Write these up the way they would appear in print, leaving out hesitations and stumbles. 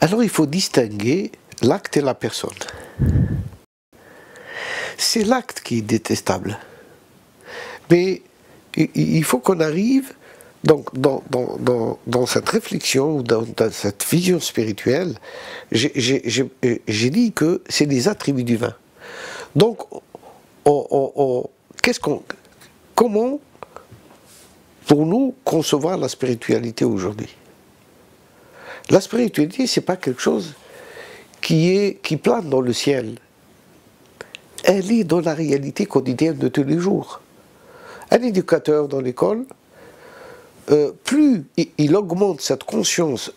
Alors il faut distinguer l'acte et la personne. C'est l'acte qui est détestable. Mais il faut qu'on arrive donc, dans cette réflexion, dans cette vision spirituelle, j'ai dit que c'est des attributs divins. Donc, comment, pour nous, concevoir la spiritualité aujourd'hui? La spiritualité, ce n'est pas quelque chose qui plane dans le ciel. Elle est dans la réalité quotidienne de tous les jours. Un éducateur dans l'école, plus il augmente cette conscience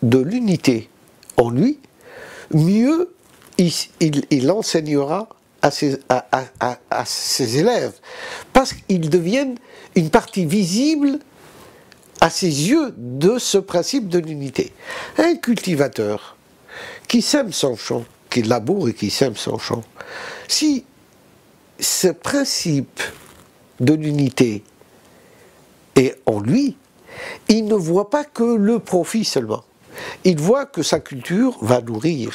de l'unité en lui, mieux il enseignera à ses élèves, parce qu'ils deviennent une partie visible à ses yeux de ce principe de l'unité. Un cultivateur qui sème son champ, qui laboure et qui sème son champ, si ce principe de l'unité est en lui, il ne voit pas que le profit seulement. Il voit que sa culture va nourrir,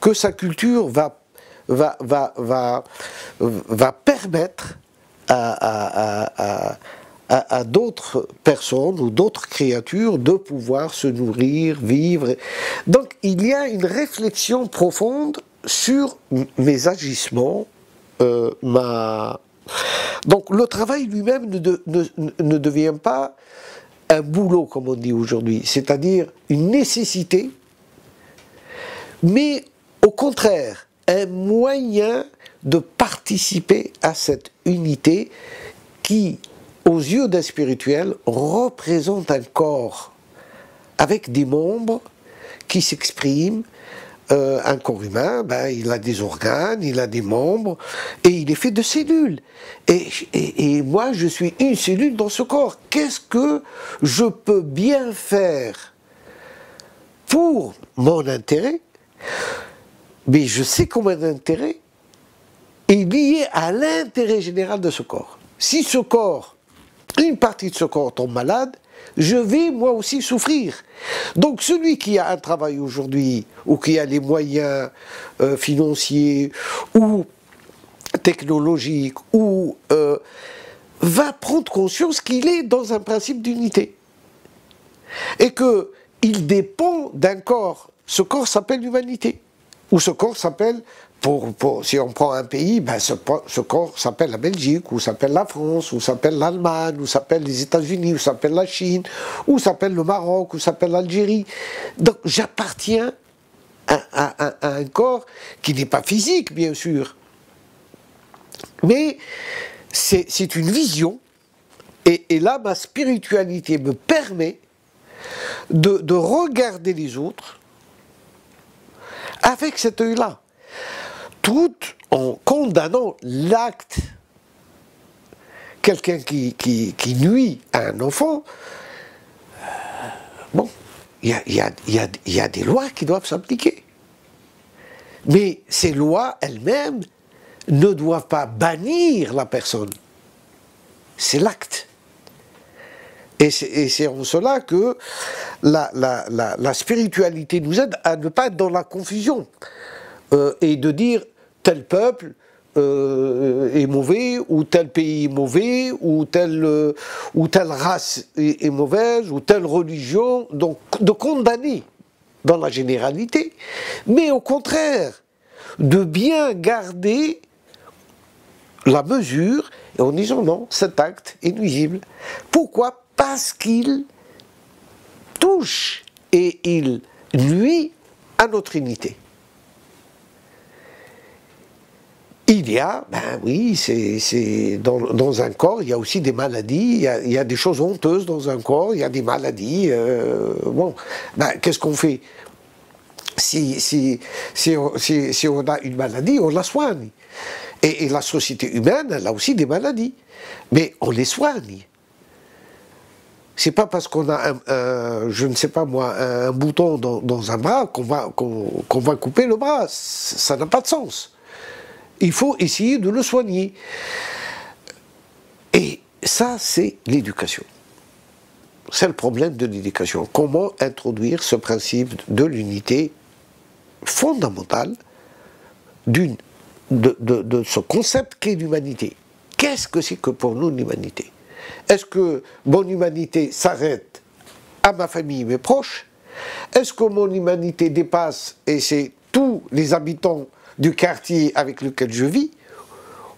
que sa culture va permettre à d'autres personnes ou d'autres créatures de pouvoir se nourrir, vivre. Donc il y a une réflexion profonde sur mes agissements, Donc le travail lui-même ne devient pas un boulot, comme on dit aujourd'hui, c'est-à-dire une nécessité, mais au contraire, un moyen de participer à cette unité qui, aux yeux d'un spirituel, représente un corps avec des membres qui s'expriment. Un corps humain, il a des organes, il a des membres, et il est fait de cellules. Et moi, je suis une cellule dans ce corps. Qu'est-ce que je peux bien faire pour mon intérêt? Mais je sais que mon intérêt est lié à l'intérêt général de ce corps. Si ce corps, une partie de ce corps tombe malade, je vais moi aussi souffrir. Donc celui qui a un travail aujourd'hui, ou qui a les moyens financiers, ou technologiques, ou va prendre conscience qu'il est dans un principe d'unité. Et qu'il dépend d'un corps. Ce corps s'appelle l'humanité. Ou ce corps s'appelle, si on prend un pays, ce corps s'appelle la Belgique, ou s'appelle la France, ou s'appelle l'Allemagne, ou s'appelle les États-Unis, ou s'appelle la Chine, ou s'appelle le Maroc, ou s'appelle l'Algérie. Donc j'appartiens à un corps qui n'est pas physique, bien sûr. Mais c'est une vision, et là ma spiritualité me permet de regarder les autres avec cet œil-là, tout en condamnant l'acte. Quelqu'un qui nuit à un enfant, bon, il y a des lois qui doivent s'appliquer. Mais ces lois elles-mêmes ne doivent pas bannir la personne. C'est l'acte. Et c'est en cela que la spiritualité nous aide à ne pas être dans la confusion et de dire tel peuple est mauvais, ou tel pays est mauvais, ou telle race est mauvaise, ou telle religion, donc de condamner dans la généralité, mais au contraire, de bien garder la mesure en disant non, cet acte est nuisible. Pourquoi? Parce qu'il touche et il nuit à notre unité. Il y a, oui, dans un corps, il y a aussi des maladies, il y a des choses honteuses dans un corps, il y a des maladies. Bon, qu'est-ce qu'on fait? Si on a une maladie, on la soigne. Et la société humaine, elle a aussi des maladies. Mais on les soigne. C'est pas parce qu'on a je ne sais pas moi, un bouton dans un bras qu'on va couper le bras. Ça n'a pas de sens. Il faut essayer de le soigner. Et ça, c'est l'éducation. C'est le problème de l'éducation. Comment introduire ce principe de l'unité fondamentale de ce concept qu'est l'humanité? Qu'est-ce que c'est que pour nous l'humanité? Est-ce que mon humanité s'arrête à ma famille, mes proches? Est-ce que mon humanité dépasse, et c'est tous les habitants du quartier avec lequel je vis,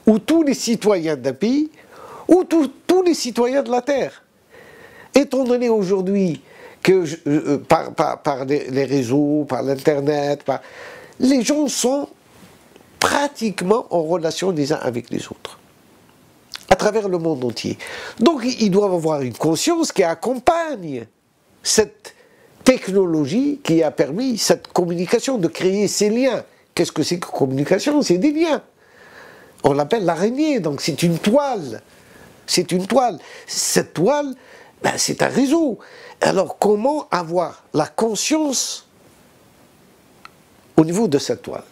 ou tous les citoyens d'un pays, ou tous les citoyens de la Terre? Étant donné aujourd'hui que par les réseaux, par l'Internet, les gens sont pratiquement en relation les uns avec les autres, à travers le monde entier. Donc ils doivent avoir une conscience qui accompagne cette technologie qui a permis cette communication, de créer ces liens. Qu'est-ce que c'est que communication? C'est des liens. On l'appelle l'araignée, donc c'est une toile. C'est une toile. Cette toile, ben, c'est un réseau. Alors comment avoir la conscience au niveau de cette toile?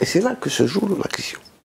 Et c'est là que se joue la question.